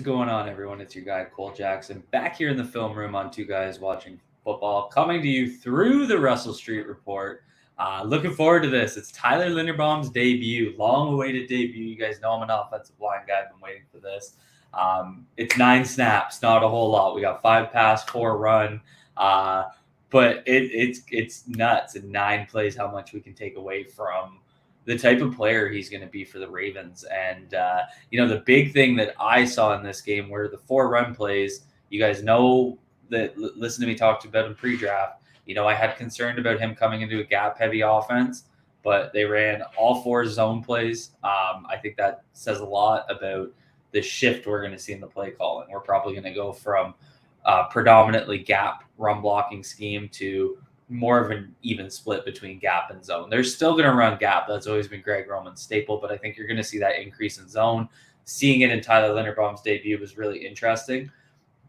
going on, everyone? It's your guy, Cole Jackson, back here in the film room on Two Guys Watching Football, coming to you through the Russell Street Report. Looking forward to this. It's Tyler Linderbaum's debut, long-awaited debut. You guys know I'm an offensive line guy. I've been waiting for this. It's 9 snaps, not a whole lot. We got 5 pass, 4 run, but it's nuts in 9 plays how much we can take away from the type of player he's going to be for the Ravens. And, the big thing that I saw in this game were the 4 run plays. You guys know that, listen to me talk about him pre-draft. I had concern about him coming into a gap-heavy offense, but they ran all 4 zone plays. I think that says a lot about the shift we're going to see in the play calling. We're probably going to go from predominantly gap run blocking scheme to more of an even split between gap and zone. They're still going to run gap. That's always been Greg Roman's staple, but I think you're going to see that increase in zone. Seeing it in Tyler Linderbaum's debut was really interesting.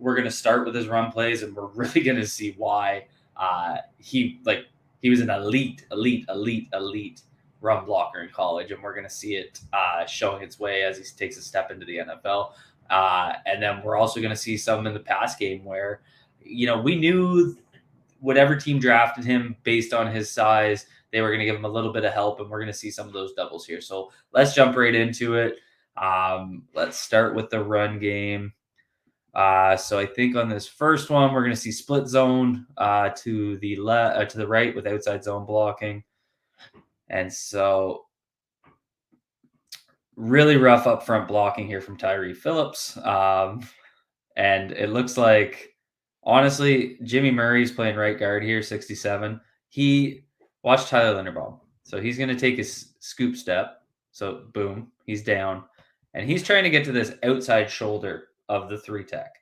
We're going to start with his run plays, and we're really going to see why he was an elite run blocker in college, and we're going to see it showing its way as he takes a step into the NFL. And then we're also going to see some in the pass game where, we knew whatever team drafted him based on his size, they were going to give him a little bit of help, and we're going to see some of those doubles here. So let's jump right into it. Let's start with the run game. So I think on this first one, we're going to see split zone to the right with outside zone blocking. And so really rough up front blocking here from Tyree Phillips. And it looks like, honestly, Jimmy Murray's playing right guard here, 67. Watch Tyler Linderbaum. So he's going to take his scoop step. So boom, he's down. And he's trying to get to this outside shoulder of the 3 tech.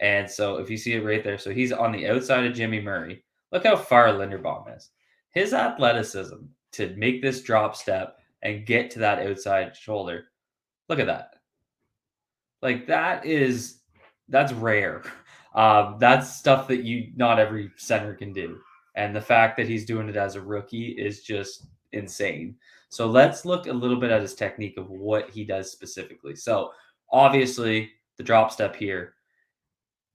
And so if you see it right there, so he's on the outside of Jimmy Murray. Look how far Linderbaum is. His athleticism to make this drop step and get to that outside shoulder. Look at that. Like that's rare. That's stuff that not every center can do. And the fact that he's doing it as a rookie is just insane. So let's look a little bit at his technique of what he does specifically. So obviously the drop step here,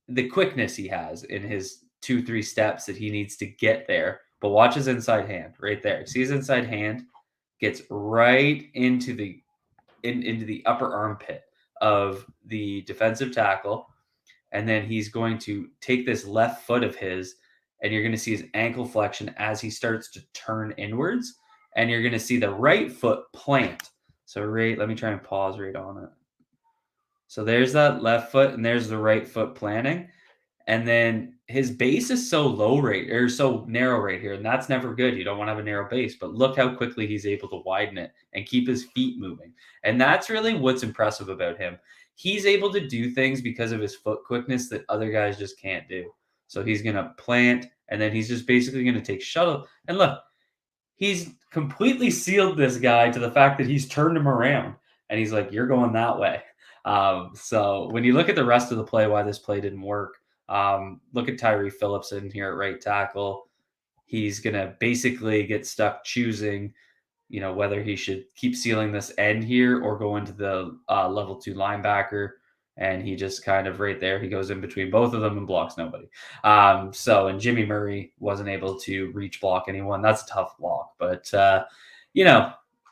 the quickness he has in his 2-3 steps that he needs to get there. But watch his inside hand right there. See his inside hand gets right into the upper armpit of the defensive tackle. And then he's going to take this left foot of his, and you're going to see his ankle flexion as he starts to turn inwards. And you're going to see the right foot plant. So let me try and pause right on it. So there's that left foot, and there's the right foot planting. And then his base is so narrow right here, and that's never good. You don't want to have a narrow base, but look how quickly he's able to widen it and keep his feet moving. And that's really what's impressive about him. He's able to do things because of his foot quickness that other guys just can't do. So he's going to plant, and then he's just basically going to take shuttle. And look, he's completely sealed this guy to the fact that he's turned him around, and he's like, you're going that way. So when you look at the rest of the play, why this play didn't work, look at Tyree Phillips in here at right tackle. He's going to basically get stuck choosing, whether he should keep sealing this end here or go into the level 2 linebacker. And he just kind of right there, he goes in between both of them and blocks nobody. And Jimmy Murray wasn't able to reach block anyone. That's a tough block, but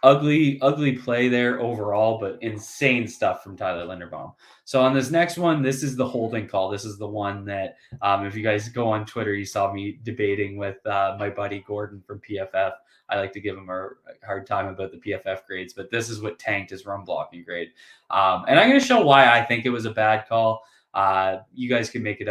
ugly play there overall, but insane stuff from Tyler Linderbaum. So on this next one, this is the holding call. This is the one that, if you guys go on Twitter, you saw me debating with my buddy Gordon from PFF. I like to give him a hard time about the PFF grades, but this is what tanked his run blocking grade. And I'm going to show why I think it was a bad call. You guys can make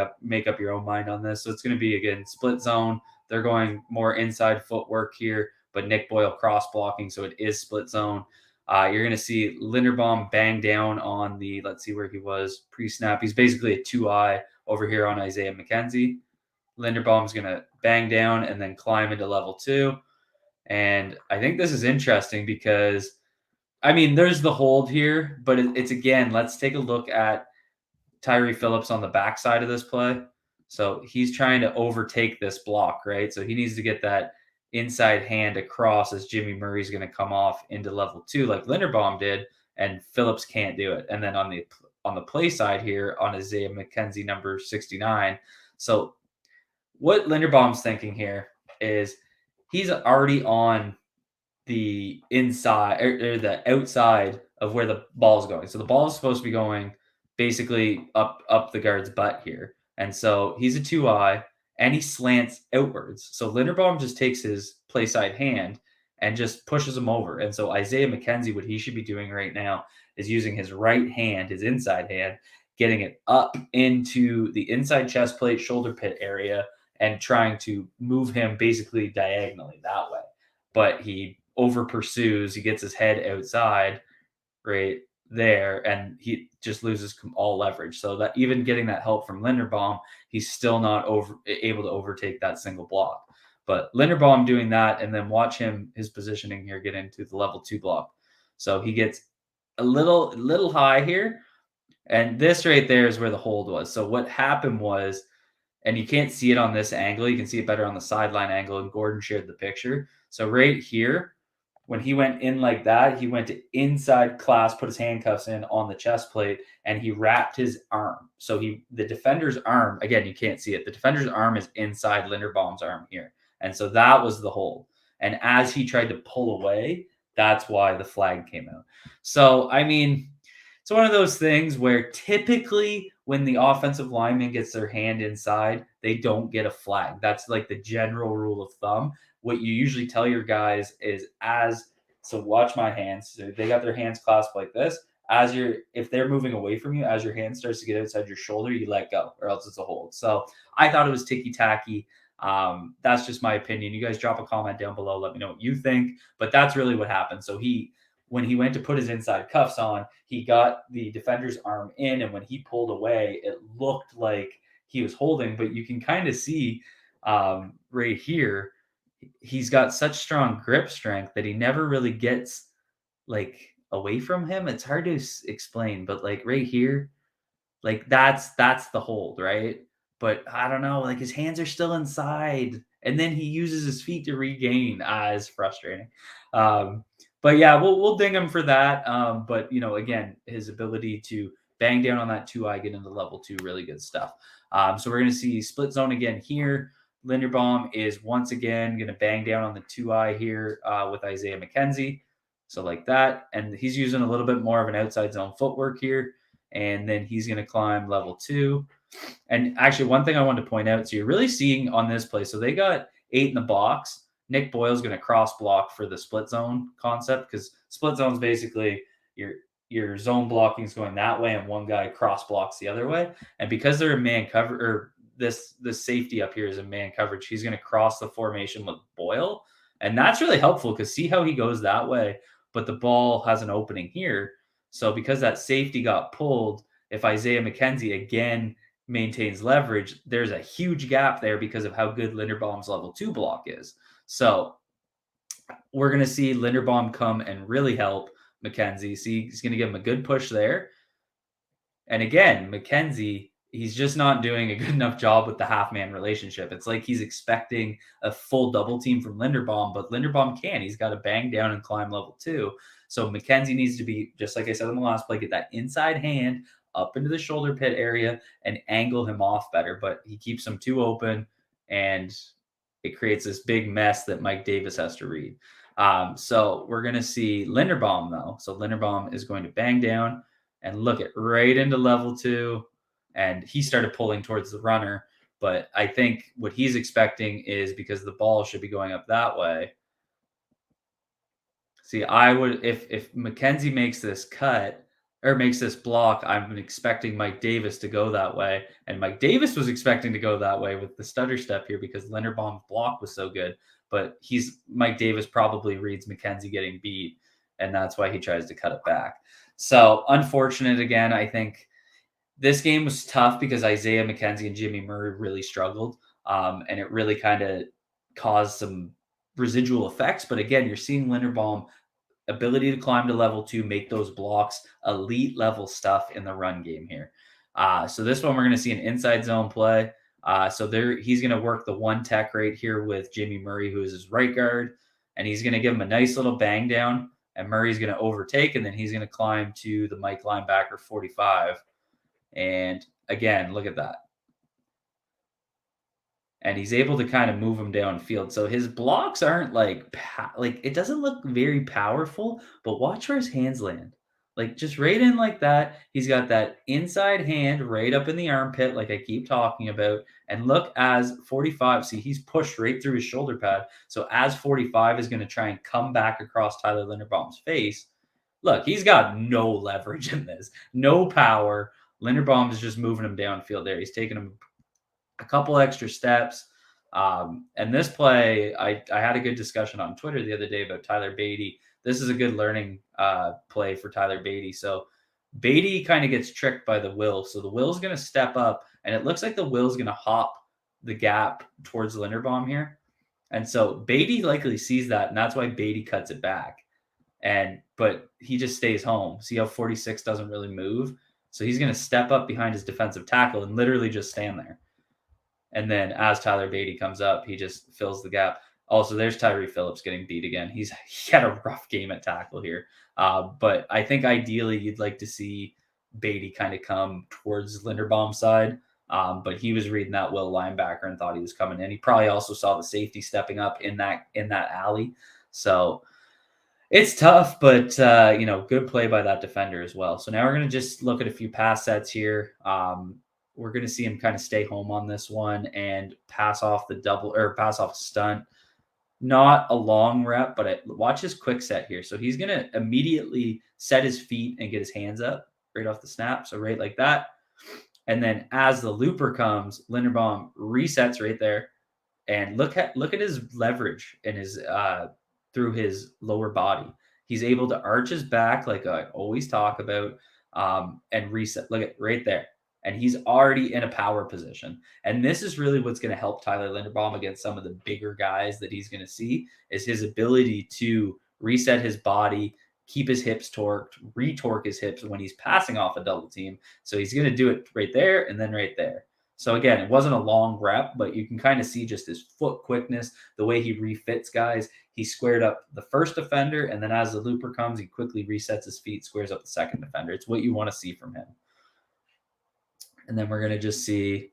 up your own mind on this. So it's going to be, again, split zone. They're going more inside footwork here, but Nick Boyle cross blocking, so it is split zone. You're going to see Linderbaum bang down on let's see where he was pre-snap. He's basically a 2-eye over here on Isaiah McKenzie. Linderbaum's going to bang down and then climb into level 2. And I think this is interesting because, there's the hold here, but it's again, let's take a look at Tyree Phillips on the backside of this play. So he's trying to overtake this block, right? So he needs to get that inside hand across as Jimmy Murray's going to come off into level 2 like Linderbaum did, and Phillips can't do it. And then on on the play side here on Isaiah McKenzie, number 69. So what Linderbaum's thinking here is he's already on the inside or the outside of where the ball is going. So the ball is supposed to be going basically up the guard's butt here. And so he's a 2-eye and he slants outwards. So Linderbaum just takes his play side hand and just pushes him over. And so Isaiah McKenzie, what he should be doing right now is using his right hand, his inside hand, getting it up into the inside chest plate, shoulder pit area, and trying to move him basically diagonally that way. But he over pursues, he gets his head outside right there, and he just loses all leverage. So that even getting that help from Linderbaum, he's still not able to overtake that single block. But Linderbaum doing that, and then watch his positioning here get into the level 2 block. So he gets a little high here, and this right there is where the hold was. So what happened was, and you can't see it on this angle, you can see it better on the sideline angle, and Gordon shared the picture. So right here, when he went in like that, he went to inside class, put his handcuffs in on the chest plate, and he wrapped his arm. So the defender's arm, again, you can't see it. The defender's arm is inside Linderbaum's arm here. And so that was the hold. And as he tried to pull away, that's why the flag came out. So, I mean, it's one of those things where typically when the offensive lineman gets their hand inside, they don't get a flag. That's like the general rule of thumb. What you usually tell your guys is so watch my hands. So they got their hands clasped like this. If they're moving away from you, as your hand starts to get outside your shoulder, you let go, or else it's a hold. So I thought it was ticky tacky. That's just my opinion. You guys drop a comment down below. Let me know what you think. But that's really what happened. So when he went to put his inside cuffs on, he got the defender's arm in, and when he pulled away, it looked like he was holding, but you can kind of see right here, he's got such strong grip strength that he never really gets like away from him. It's hard to explain, but like right here, like that's the hold, right? But I don't know, like his hands are still inside, and then he uses his feet to regain. It's frustrating. Um, but yeah, we'll ding him for that. But again, his ability to bang down on that 2-eye, get into level 2, really good stuff. So we're gonna see split zone again here. Linderbaum is once again gonna bang down on the 2-eye here with Isaiah McKenzie. So like that, and he's using a little bit more of an outside zone footwork here. And then he's going to climb level 2. And actually, one thing I wanted to point out, so you're really seeing on this play, so they got 8 in the box. Nick Boyle's going to cross block for the split zone concept, because split zone is basically your zone blocking is going that way, and one guy cross blocks the other way. And because they're in man cover, or this safety up here is in man coverage, he's going to cross the formation with Boyle. And that's really helpful, because see how he goes that way, but the ball has an opening here. So because that safety got pulled, if Isaiah McKenzie again maintains leverage, there's a huge gap there because of how good Linderbaum's level 2 block is. So we're going to see Linderbaum come and really help McKenzie. See, he's going to give him a good push there. And again, McKenzie, he's just not doing a good enough job with the half-man relationship. It's like he's expecting a full double team from Linderbaum, but Linderbaum can. He's got to bang down and climb level 2. So McKenzie needs to be, just like I said in the last play, get that inside hand up into the shoulder pit area and angle him off better. But he keeps him too open, and it creates this big mess that Mike Davis has to read. So we're going to see Linderbaum, though. So Linderbaum is going to bang down and look it right into level 2. And he started pulling towards the runner. But I think what he's expecting is, because the ball should be going up that way. See, I would, if McKenzie makes this cut or makes this block, I'm expecting Mike Davis to go that way. And Mike Davis was expecting to go that way with the stutter step here, because Linderbaum's block was so good. But Mike Davis probably reads McKenzie getting beat, and that's why he tries to cut it back. So unfortunate again. I think this game was tough because Isaiah McKenzie and Jimmy Murray really struggled, and it really kind of caused some residual effects. But again, you're seeing Linderbaum ability to climb to level 2, make those blocks, elite level stuff in the run game here. So this one, we're going to see an inside zone play. So he's going to work the one tech right here with Jimmy Murray, who is his right guard, and he's going to give him a nice little bang down, and Murray's going to overtake, and then he's going to climb to the Mike linebacker 45. And again, look at that. And he's able to kind of move him downfield. So his blocks aren't like it doesn't look very powerful, but watch where his hands land. Like just right in like that. He's got that inside hand right up in the armpit, like I keep talking about. And look, as 45, see, he's pushed right through his shoulder pad. So as 45 is going to try and come back across Tyler Linderbaum's face, look, he's got no leverage in this, no power. Linderbaum is just moving him downfield there. He's taking him a couple extra steps. And this play, I had a good discussion on Twitter the other day about Tyler Beatty. This is a good learning play for Tyler Beatty. So Beatty kind of gets tricked by the Will. So the Will's going to step up, and it looks like the Will's going to hop the gap towards Linderbaum here. And so Beatty likely sees that, and that's why Beatty cuts it back. But he just stays home. See how 46 doesn't really move? So he's going to step up behind his defensive tackle and literally just stand there. And then as Tyler Beatty comes up, he just fills the gap. Also, there's Tyree Phillips getting beat again. He had a rough game at tackle here. But I think ideally you'd like to see Beatty kind of come towards Linderbaum's side. But he was reading that Will linebacker and thought he was coming in. He probably also saw the safety stepping up in that alley. So it's tough, but good play by that defender as well. So now we're going to just look at a few pass sets here. We're going to see him kind of stay home on this one and pass off the double or pass off a stunt. Not a long rep, but watch his quick set here. So he's going to immediately set his feet and get his hands up right off the snap. So right like that. And then as the looper comes, Linderbaum resets right there. And look at his leverage in his through his lower body. He's able to arch his back like I always talk about and reset. Look at right there. And he's already in a power position. And this is really what's going to help Tyler Linderbaum against some of the bigger guys that he's going to see is his ability to reset his body, keep his hips torqued, retorque his hips when he's passing off a double team. So he's going to do it right there and then right there. So again, it wasn't a long rep, but you can kind of see just his foot quickness, the way he refits guys. He squared up the first defender, and then as the looper comes, he quickly resets his feet, squares up the second defender. It's what you want to see from him. And then we're going to just see.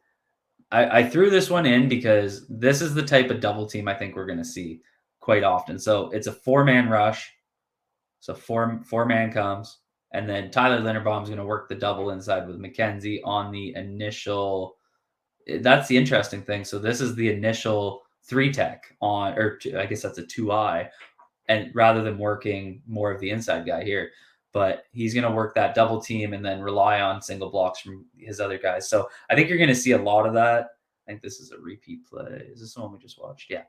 I threw this one in because this is the type of double team I think we're going to see quite often. So it's a 4-man rush. So four-man comes. And then Tyler Linderbaum is going to work the double inside with McKenzie on the initial. That's the interesting thing. So this is the initial 3-tech on, or I guess that's a 2-eye. And rather than working more of the inside guy here. But he's going to work that double team and then rely on single blocks from his other guys. So I think you're going to see a lot of that. I think this is a repeat play. Is this the one we just watched? Yeah.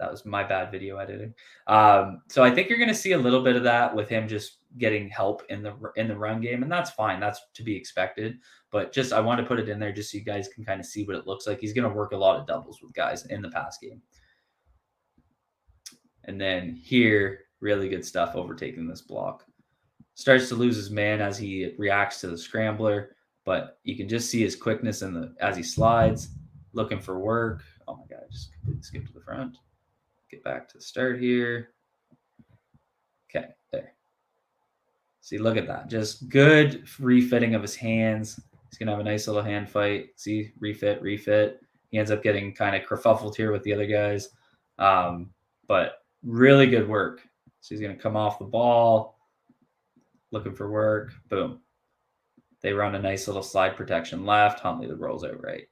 That was my bad video editing. So I think you're going to see a little bit of that with him just getting help in the run game. And that's fine. That's to be expected. But just I want to put it in there just so you guys can kind of see what it looks like. He's going to work a lot of doubles with guys in the pass game. And then here, really good stuff overtaking this block. Starts to lose his man as he reacts to the scrambler, but you can just see his quickness as he slides, looking for work. Oh my God, I just completely skipped to the front. Get back to the start here. Okay, there. See, look at that. Just good refitting of his hands. He's going to have a nice little hand fight. See, refit. He ends up getting kind of kerfuffled here with the other guys. But really good work. So he's going to come off the ball. Looking for work. Boom. They run a nice little slide protection left. Huntley the rolls out right.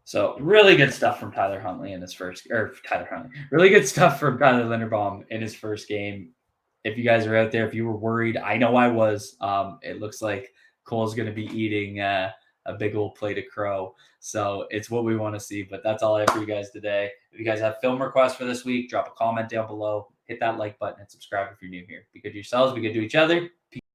So really good stuff from Tyler Huntley in his Really good stuff from Tyler Linderbaum in his first game. If you guys are out there, if you were worried, I know I was. It looks like Cole's going to be eating a big old plate of crow. So it's what we want to see. But that's all I have for you guys today. If you guys have film requests for this week, drop a comment down below. Hit that like button and subscribe if you're new here. Be good to yourselves. Be good to each other. Peace.